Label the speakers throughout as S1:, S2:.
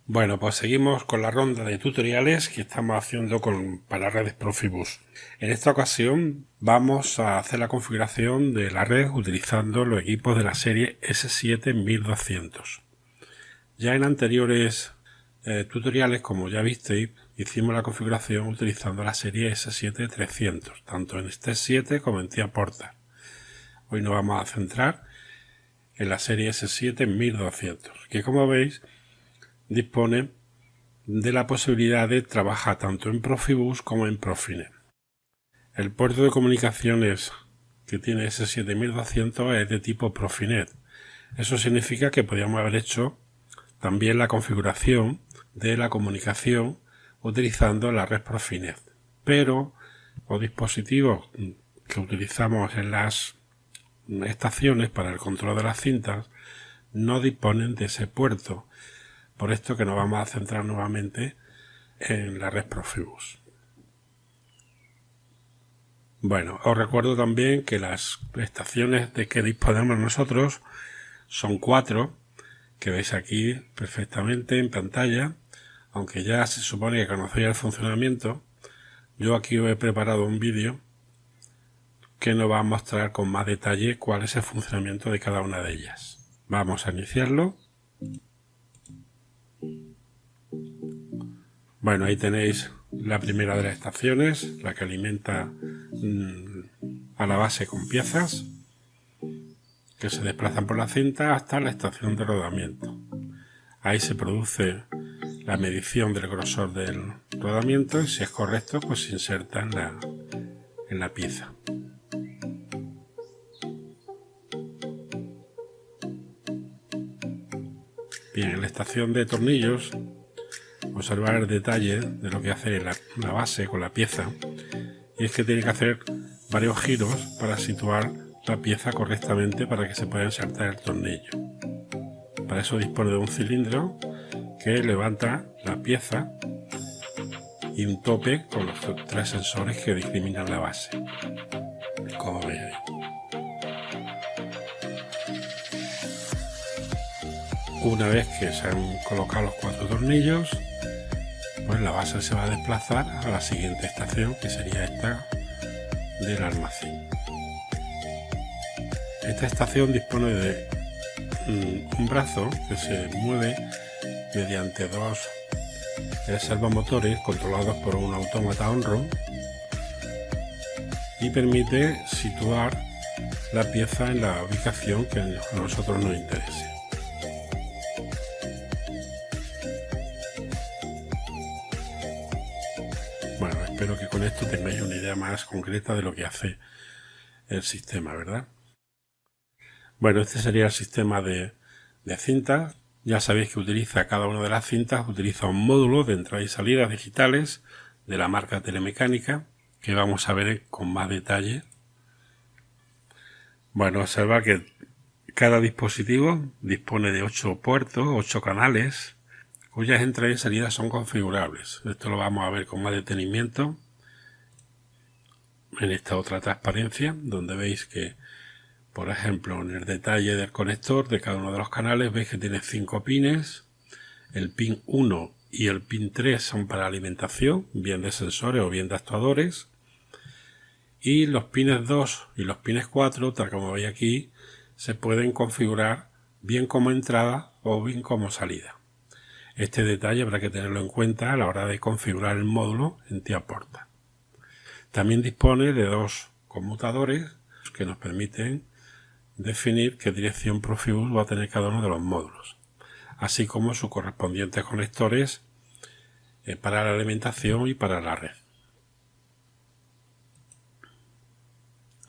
S1: Bueno, pues seguimos con la ronda de tutoriales que estamos haciendo para redes Profibus. En esta ocasión vamos a hacer la configuración de la red utilizando los equipos de la serie S7 1200. Ya en anteriores tutoriales, como ya visteis, hicimos la configuración utilizando la serie S7 300, tanto en STES 7 como en TIA Portal. Hoy nos vamos a centrar en la serie S7 1200, que como veis dispone de la posibilidad de trabajar tanto en Profibus como en Profinet. El puerto de comunicaciones que tiene S7 1200 es de tipo Profinet. Eso significa que podríamos haber hecho también la configuración de la comunicación utilizando la red Profinet. Pero los dispositivos que utilizamos en las estaciones para el control de las cintas no disponen de ese puerto. Por esto que nos vamos a centrar nuevamente en la red Profibus. Bueno, os recuerdo también que las estaciones de que disponemos nosotros son 4, que veis aquí perfectamente en pantalla, aunque ya se supone que conocéis el funcionamiento. Yo aquí os he preparado un vídeo que nos va a mostrar con más detalle cuál es el funcionamiento de cada una de ellas. Vamos a iniciarlo. Bueno, ahí tenéis la primera de las estaciones, la que alimenta a la base con piezas que se desplazan por la cinta hasta la estación de rodamiento. Ahí se produce la medición del grosor del rodamiento y si es correcto, pues se inserta en la pieza. Bien, en la estación de tornillos, observar el detalle de lo que hace la base con la pieza, y es que tiene que hacer varios giros para situar la pieza correctamente para que se pueda insertar el tornillo. Para eso dispone de un cilindro que levanta la pieza y un tope con los 3 sensores que discriminan la base, como veis ahí. Una vez que se han colocado los 4 tornillos, pues la base se va a desplazar a la siguiente estación, que sería esta del almacén. Esta estación dispone de un brazo que se mueve mediante 2 servomotores controlados por un autómata on-road y permite situar la pieza en la ubicación que a nosotros nos interese. Bueno, espero que con esto tengáis una idea más concreta de lo que hace el sistema, ¿verdad? Bueno, este sería el sistema de cintas. Ya sabéis que utiliza cada una de las cintas, utiliza un módulo de entrada y salida digitales de la marca Telemecánica, que vamos a ver con más detalle. Bueno, observa que cada dispositivo dispone de 8 puertos, 8 canales, cuyas entradas y salidas son configurables. Esto lo vamos a ver con más detenimiento en esta otra transparencia, donde veis que, por ejemplo, en el detalle del conector de cada uno de los canales, veis que tiene 5 pines. El pin 1 y el pin 3 son para alimentación, bien de sensores o bien de actuadores. Y los pines 2 y los pines 4, tal como veis aquí, se pueden configurar bien como entrada o bien como salida. Este detalle habrá que tenerlo en cuenta a la hora de configurar el módulo en TIA Portal. También dispone de 2 conmutadores que nos permiten definir qué dirección Profibus va a tener cada uno de los módulos, así como sus correspondientes conectores para la alimentación y para la red.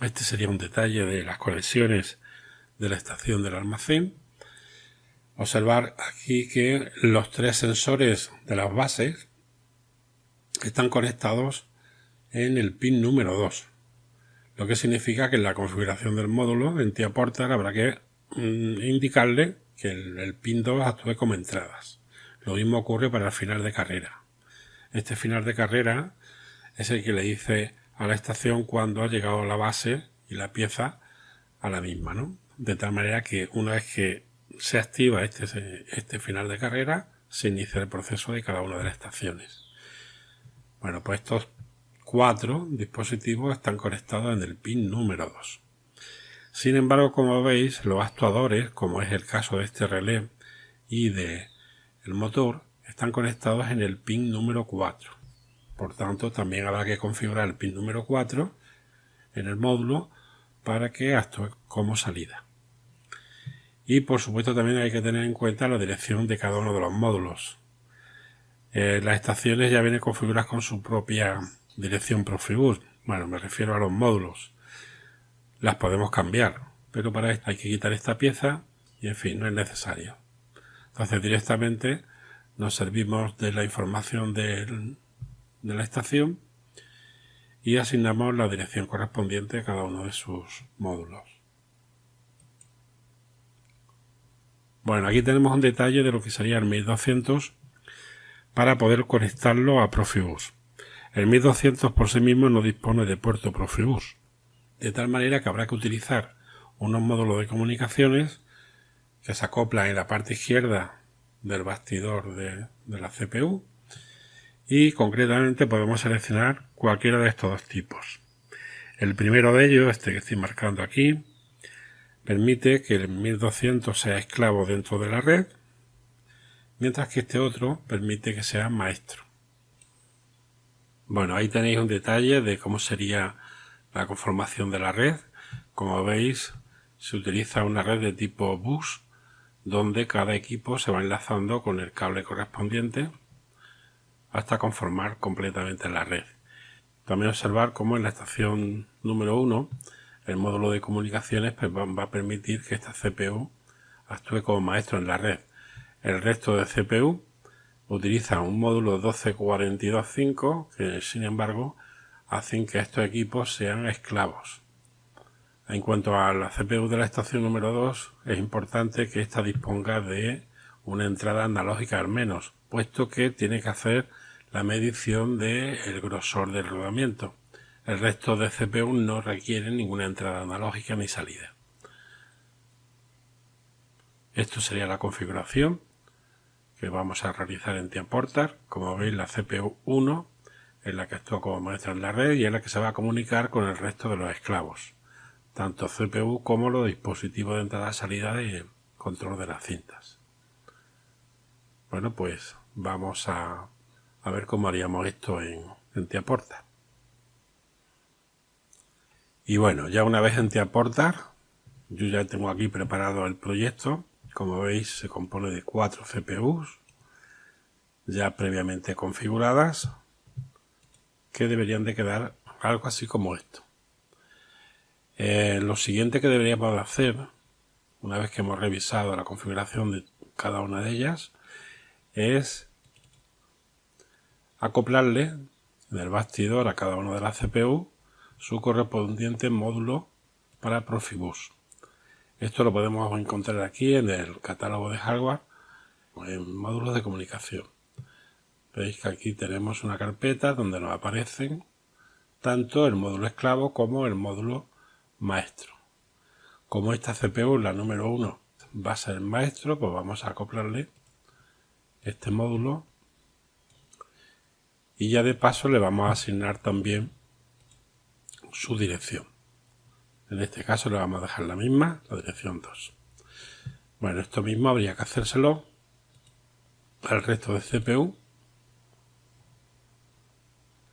S1: Este sería un detalle de las conexiones de la estación del almacén. Observar aquí que los 3 sensores de las bases están conectados en el pin número 2, lo que significa que en la configuración del módulo en TIA Portal habrá que indicarle que el pin 2 actúe como entradas. Lo mismo ocurre para el final de carrera. Este final de carrera es el que le dice a la estación cuando ha llegado la base y la pieza a la misma, ¿no? De tal manera que una vez que se activa este final de carrera, se inicia el proceso de cada una de las estaciones. Bueno, pues estos 4 dispositivos están conectados en el pin número 2. Sin embargo, como veis, los actuadores, como es el caso de este relé y de el motor, están conectados en el pin número 4. Por tanto, también habrá que configurar el pin número 4 en el módulo para que actúe como salida. Y por supuesto también hay que tener en cuenta la dirección de cada uno de los módulos. Las estaciones ya vienen configuradas con su propia dirección Profibus. Bueno, me refiero a los módulos. Las podemos cambiar, pero para esto hay que quitar esta pieza y en fin, no es necesario. Entonces directamente nos servimos de la información de la estación y asignamos la dirección correspondiente a cada uno de sus módulos. Bueno, aquí tenemos un detalle de lo que sería el 1200 para poder conectarlo a Profibus. El 1200 por sí mismo no dispone de puerto Profibus, de tal manera que habrá que utilizar unos módulos de comunicaciones que se acoplan en la parte izquierda del bastidor de la CPU y concretamente podemos seleccionar cualquiera de estos dos tipos. El primero de ellos, este que estoy marcando aquí, permite que el 1200 sea esclavo dentro de la red, mientras que este otro permite que sea maestro. Bueno, ahí tenéis un detalle de cómo sería la conformación de la red. Como veis, se utiliza una red de tipo bus, donde cada equipo se va enlazando con el cable correspondiente hasta conformar completamente la red. También observar cómo en la estación número 1 el módulo de comunicaciones va a permitir que esta CPU actúe como maestro en la red. El resto de CPU utiliza un módulo 1242.5 que sin embargo hacen que estos equipos sean esclavos. En cuanto a la CPU de la estación número 2, es importante que ésta disponga de una entrada analógica al menos, puesto que tiene que hacer la medición del grosor del rodamiento. El resto de CPU no requieren ninguna entrada analógica ni salida. Esto sería la configuración que vamos a realizar en TiaPortar. Como veis, la CPU 1 es la que actúa como maestra en la red y es la que se va a comunicar con el resto de los esclavos, tanto CPU como los dispositivos de entrada y salida de control de las cintas. Bueno, pues vamos a ver cómo haríamos esto en TiaPortar. Y bueno, ya una vez en TiaPortar, yo ya tengo aquí preparado el proyecto. Como veis, se compone de 4 CPUs ya previamente configuradas, que deberían de quedar algo así como esto. Lo siguiente que deberíamos hacer, una vez que hemos revisado la configuración de cada una de ellas, es acoplarle en el bastidor a cada una de las CPU su correspondiente módulo para Profibus. Esto lo podemos encontrar aquí en el catálogo de hardware en módulos de comunicación. Veis que aquí tenemos una carpeta donde nos aparecen tanto el módulo esclavo como el módulo maestro. Como esta CPU, la número 1, va a ser maestro, pues vamos a acoplarle este módulo y ya de paso le vamos a asignar también su dirección. En este caso le vamos a dejar la misma, la dirección 2. Bueno, esto mismo habría que hacérselo al resto de CPU,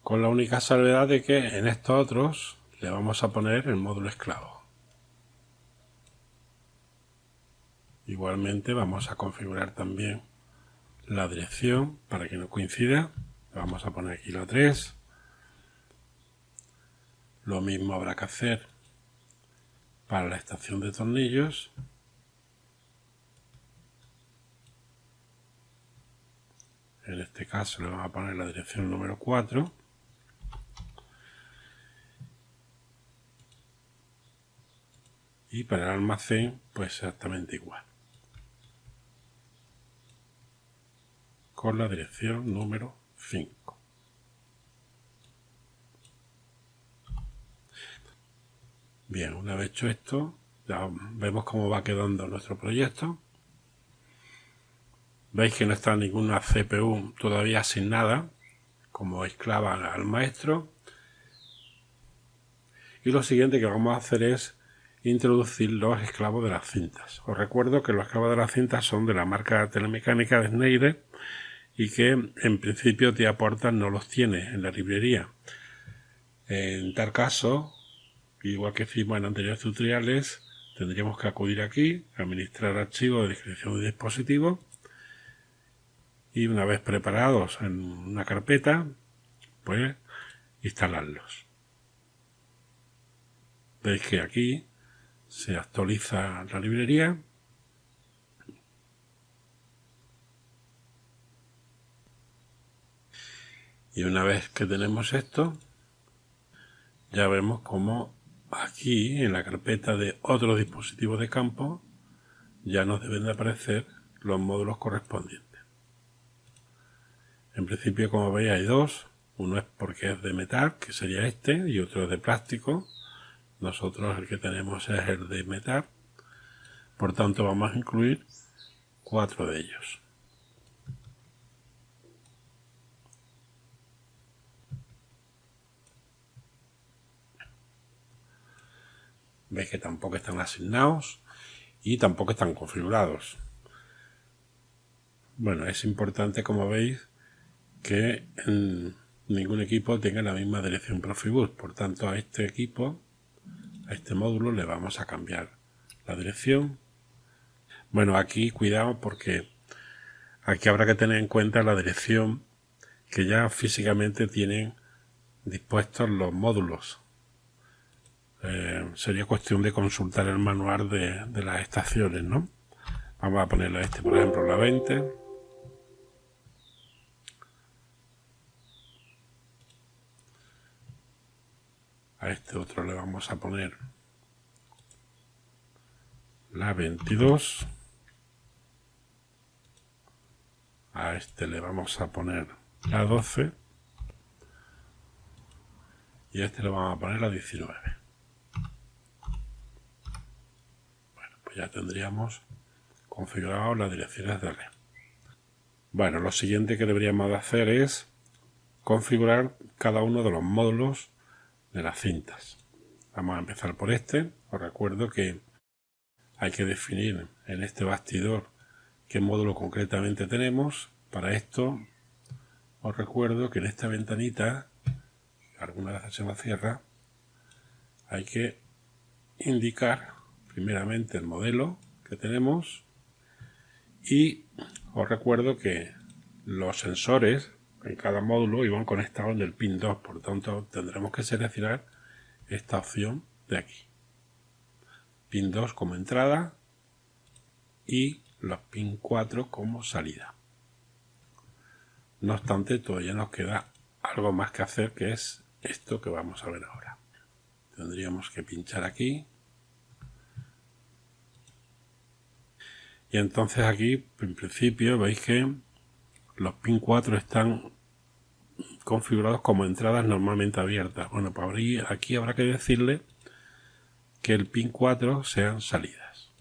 S1: con la única salvedad de que en estos otros le vamos a poner el módulo esclavo. Igualmente vamos a configurar también la dirección para que no coincida. Vamos a poner aquí la 3. Lo mismo habrá que hacer para la estación de tornillos. En este caso le vamos a poner la dirección número 4. Y para el almacén, pues exactamente igual. Con la dirección número 5. Bien, una vez hecho esto, ya vemos cómo va quedando nuestro proyecto. Veis que no está ninguna CPU todavía asignada como esclava al maestro. Y lo siguiente que vamos a hacer es introducir los esclavos de las cintas. Os recuerdo que los esclavos de las cintas son de la marca telemecánica de Schneider y que en principio te aportan no los tiene en la librería. En tal caso, igual que hicimos en anteriores tutoriales, tendríamos que acudir aquí, administrar archivos de descripción de dispositivo, y una vez preparados en una carpeta, pues instalarlos. Veis que aquí se actualiza la librería y una vez que tenemos esto, ya vemos como aquí en la carpeta de otros dispositivos de campo ya nos deben de aparecer los módulos correspondientes. En principio, como veis, hay dos. Uno es porque es de metal, que sería este, y otro es de plástico. Nosotros el que tenemos es el de metal. Por tanto, vamos a incluir 4 de ellos. Veis que tampoco están asignados y tampoco están configurados. Bueno, es importante, como veis, que en ningún equipo tenga la misma dirección Profibus. Por tanto, a este equipo, a este módulo, le vamos a cambiar la dirección. Bueno, aquí cuidado porque aquí habrá que tener en cuenta la dirección que ya físicamente tienen dispuestos los módulos. Sería cuestión de consultar el manual de las estaciones, ¿no? Vamos a ponerle a este, por ejemplo, la 20. A este otro le vamos a poner la 22. A este le vamos a poner la 12. Y a este le vamos a poner la 19. Bueno, pues ya tendríamos configurado las direcciones de red. Bueno, lo siguiente que deberíamos de hacer es configurar cada uno de los módulos de las cintas. Vamos a empezar por este. Os recuerdo que hay que definir en este bastidor qué módulo concretamente tenemos. Para esto os recuerdo que en esta ventanita, alguna vez se la cierra, hay que indicar primeramente el modelo que tenemos y os recuerdo que los sensores en cada módulo iban conectados en el pin 2, por tanto tendremos que seleccionar esta opción de aquí. Pin 2 como entrada y los pin 4 como salida. No obstante, todavía nos queda algo más que hacer, que es esto que vamos a ver ahora. Tendríamos que pinchar aquí. Y entonces aquí, en principio, veis que los pin 4 están configurados como entradas normalmente abiertas. Bueno, pues aquí habrá que decirle que el pin 4 sean salidas.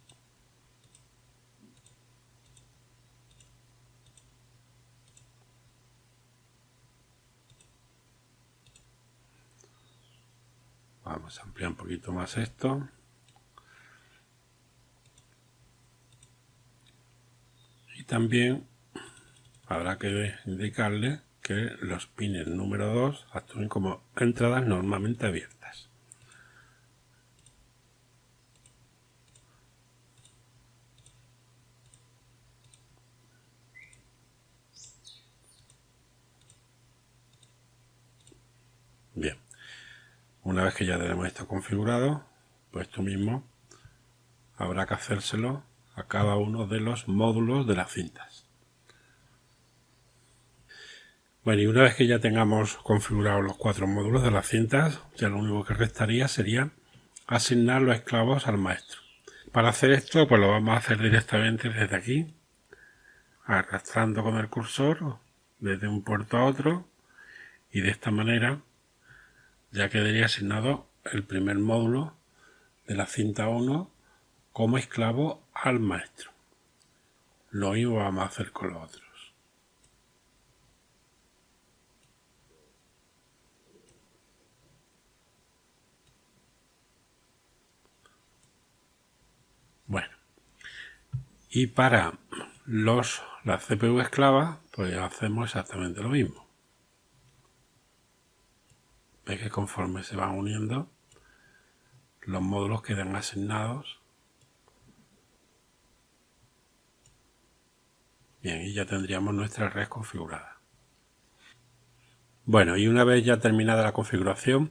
S1: Vamos a ampliar un poquito más esto. Y también habrá que indicarle que los pines número 2 actúen como entradas normalmente abiertas. Bien, una vez que ya tenemos esto configurado, pues esto mismo habrá que hacérselo a cada uno de los módulos de las cintas. Bueno, y una vez que ya tengamos configurados los 4 módulos de las cintas, ya lo único que restaría sería asignar los esclavos al maestro. Para hacer esto, pues lo vamos a hacer directamente desde aquí, arrastrando con el cursor desde un puerto a otro, y de esta manera ya quedaría asignado el primer módulo de la cinta 1 como esclavo al maestro. Lo mismo vamos a hacer con los otros. Bueno, y para la CPU esclava, pues hacemos exactamente lo mismo. Ve que conforme se van uniendo, los módulos quedan asignados. Bien, y ya tendríamos nuestra red configurada. Bueno, y una vez ya terminada la configuración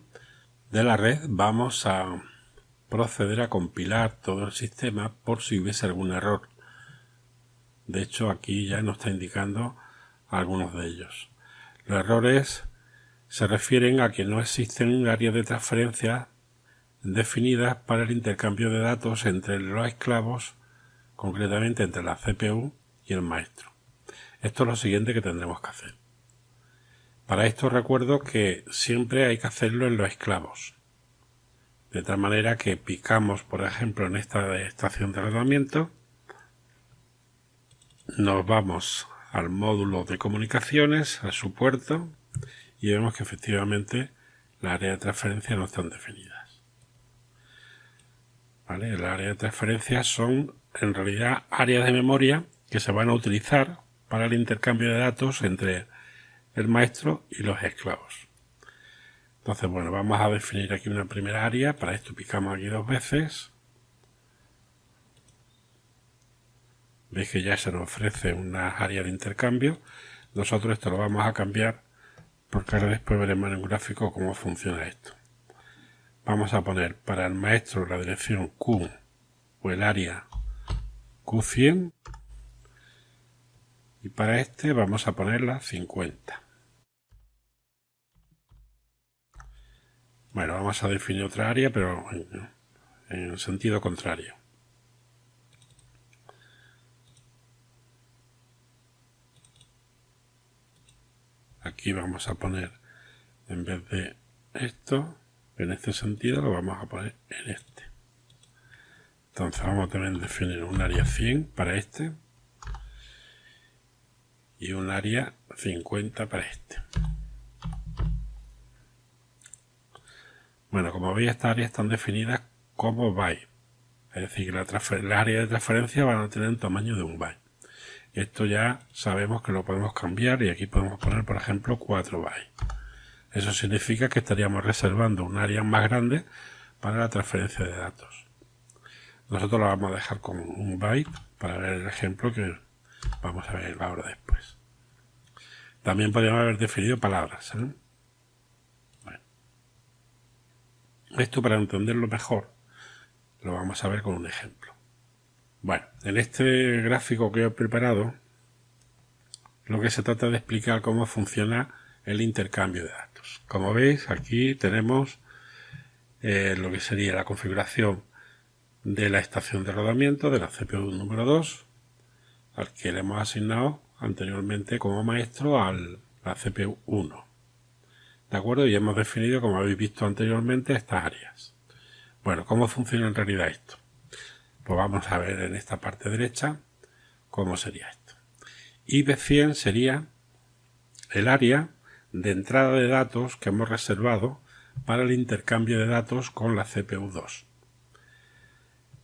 S1: de la red, vamos a proceder a compilar todo el sistema por si hubiese algún error. De hecho, aquí ya nos está indicando algunos de ellos. Los errores se refieren a que no existen áreas de transferencia definidas para el intercambio de datos entre los esclavos, concretamente entre la CPU y el maestro. Esto es lo siguiente que tendremos que hacer. Para esto recuerdo que siempre hay que hacerlo en los esclavos. De tal manera que picamos, por ejemplo, en esta estación de alojamiento, nos vamos al módulo de comunicaciones, a su puerto, y vemos que efectivamente las áreas de transferencia no están definidas. ¿Vale? Las áreas de transferencia son en realidad áreas de memoria que se van a utilizar para el intercambio de datos entre el maestro y los esclavos. Entonces, bueno, vamos a definir aquí una primera área. Para esto picamos aquí 2 veces. Veis que ya se nos ofrece una área de intercambio. Nosotros esto lo vamos a cambiar porque ahora después veremos en un gráfico cómo funciona esto. Vamos a poner para el maestro la dirección Q o el área Q100 y para este vamos a ponerla 50. Bueno, vamos a definir otra área, pero en sentido contrario. Aquí vamos a poner, en vez de esto, en este sentido, lo vamos a poner en este. Entonces vamos a también definir un área 100 para este y un área 50 para este. Bueno, como veis, estas áreas están definidas como byte. Es decir, que las áreas de transferencia van a tener el tamaño de un byte. Esto ya sabemos que lo podemos cambiar y aquí podemos poner, por ejemplo, 4 bytes. Eso significa que estaríamos reservando un área más grande para la transferencia de datos. Nosotros lo vamos a dejar con un byte para ver el ejemplo que vamos a ver ahora después. También podríamos haber definido palabras, ¿eh? Bueno. Esto, para entenderlo mejor, lo vamos a ver con un ejemplo. Bueno, en este gráfico que he preparado, lo que se trata de explicar cómo funciona el intercambio de datos. Como veis, aquí tenemos lo que sería la configuración de la estación de rodamiento de la CPU número 2, al que le hemos asignado anteriormente como maestro a la CPU 1. ¿De acuerdo? Y hemos definido, como habéis visto anteriormente, estas áreas. Bueno, ¿cómo funciona en realidad esto? Pues vamos a ver en esta parte derecha cómo sería esto. IB100 sería el área de entrada de datos que hemos reservado para el intercambio de datos con la CPU 2.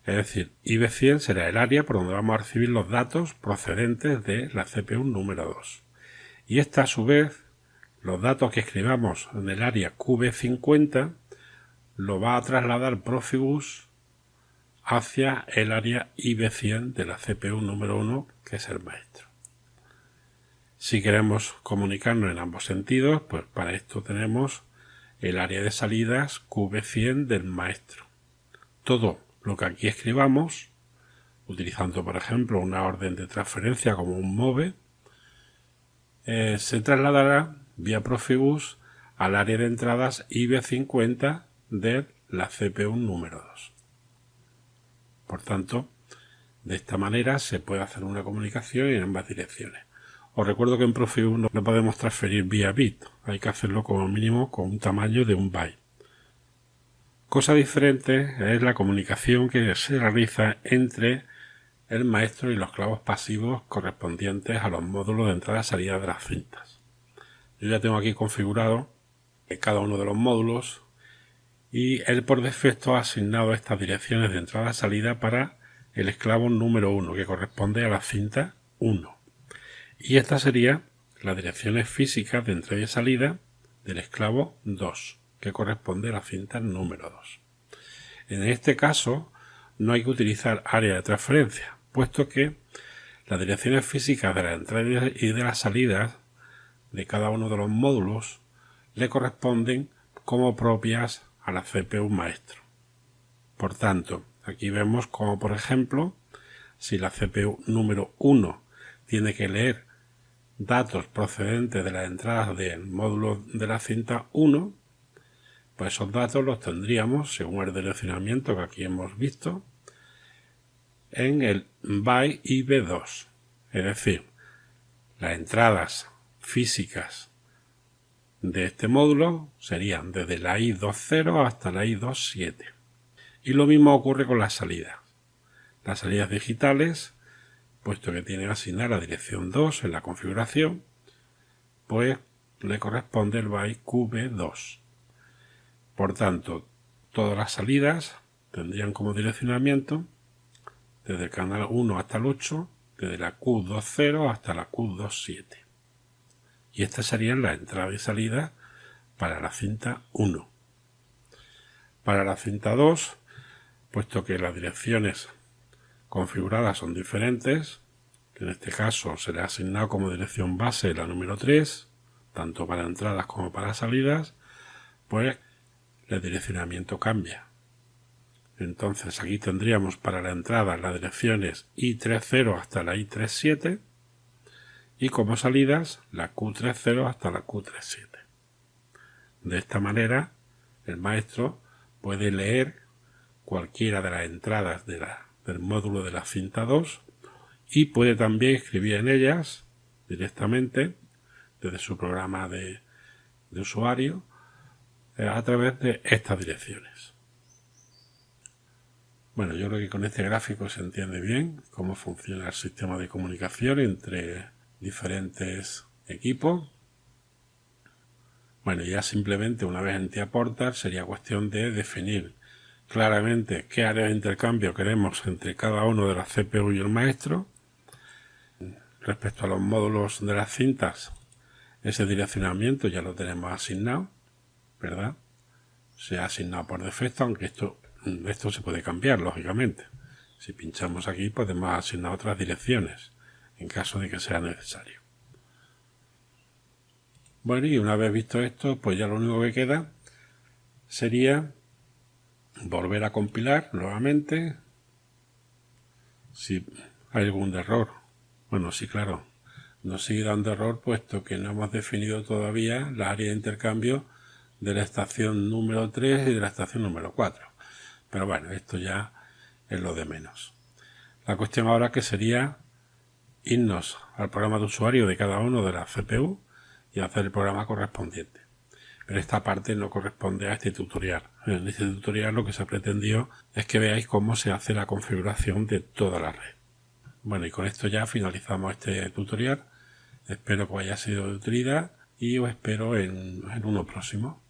S1: Es decir, IB100 será el área por donde vamos a recibir los datos procedentes de la CPU número 2. Y esta, a su vez, los datos que escribamos en el área QB50 lo va a trasladar Profibus hacia el área IB100 de la CPU número 1, que es el maestro. Si queremos comunicarnos en ambos sentidos, pues para esto tenemos el área de salidas QB100 del maestro. Todo lo que aquí escribamos, utilizando por ejemplo una orden de transferencia como un move, se trasladará vía Profibus al área de entradas IB50 de la CPU número 2. Por tanto, de esta manera se puede hacer una comunicación en ambas direcciones. Os recuerdo que en Profibus no podemos transferir vía bit, hay que hacerlo como mínimo con un tamaño de un byte. Cosa diferente es la comunicación que se realiza entre el maestro y los clavos pasivos correspondientes a los módulos de entrada y salida de las cintas. Yo ya tengo aquí configurado cada uno de los módulos y él por defecto ha asignado estas direcciones de entrada y salida para el esclavo número 1, que corresponde a la cinta 1. Y esta sería las direcciones físicas de entrada y salida del esclavo 2, que corresponde a la cinta número 2. En este caso no hay que utilizar área de transferencia, puesto que las direcciones físicas de la entrada y de las salidas de cada uno de los módulos le corresponden como propias a la CPU maestro. Por tanto, aquí vemos como, por ejemplo, si la CPU número 1 tiene que leer datos procedentes de las entradas del módulo de la cinta 1, pues esos datos los tendríamos, según el direccionamiento que aquí hemos visto, en el BY y B2. Es decir, las entradas físicas de este módulo serían desde la I20 hasta la I27. Y lo mismo ocurre con las salidas. Las salidas digitales, puesto que tienen asignada la dirección 2 en la configuración, pues le corresponde el byte QB2. Por tanto, todas las salidas tendrían como direccionamiento desde el canal 1 hasta el 8, desde la Q20 hasta la Q27. Y estas serían las entradas y salidas para la cinta 1. Para la cinta 2, puesto que las direcciones configuradas son diferentes, en este caso se le ha asignado como dirección base la número 3, tanto para entradas como para salidas, pues el direccionamiento cambia. Entonces aquí tendríamos para la entrada las direcciones I30 hasta la I37 y como salidas la Q30 hasta la Q37. De esta manera el maestro puede leer cualquiera de las entradas del módulo de la cinta 2 y puede también escribir en ellas directamente desde su programa de usuario a través de estas direcciones. Bueno, yo creo que con este gráfico se entiende bien cómo funciona el sistema de comunicación entre diferentes equipos. Bueno, ya simplemente una vez en TIA-Portal sería cuestión de definir claramente qué área de intercambio queremos entre cada uno de las CPU y el maestro. Respecto a los módulos de las cintas, ese direccionamiento ya lo tenemos asignado, ¿verdad? Se ha asignado por defecto, aunque esto se puede cambiar, lógicamente. Si pinchamos aquí podemos asignar otras direcciones, en caso de que sea necesario. Bueno, y una vez visto esto, pues ya lo único que queda sería volver a compilar nuevamente. Si hay algún error, bueno, sí, claro, nos sigue dando error puesto que no hemos definido todavía la área de intercambio de la estación número 3 y de la estación número 4. Pero bueno, esto ya es lo de menos. La cuestión ahora que sería irnos al programa de usuario de cada uno de las CPU y hacer el programa correspondiente. Pero esta parte no corresponde a este tutorial. En este tutorial lo que se pretendió es que veáis cómo se hace la configuración de toda la red. Bueno, y con esto ya finalizamos este tutorial. Espero que haya sido de utilidad y os espero en uno próximo.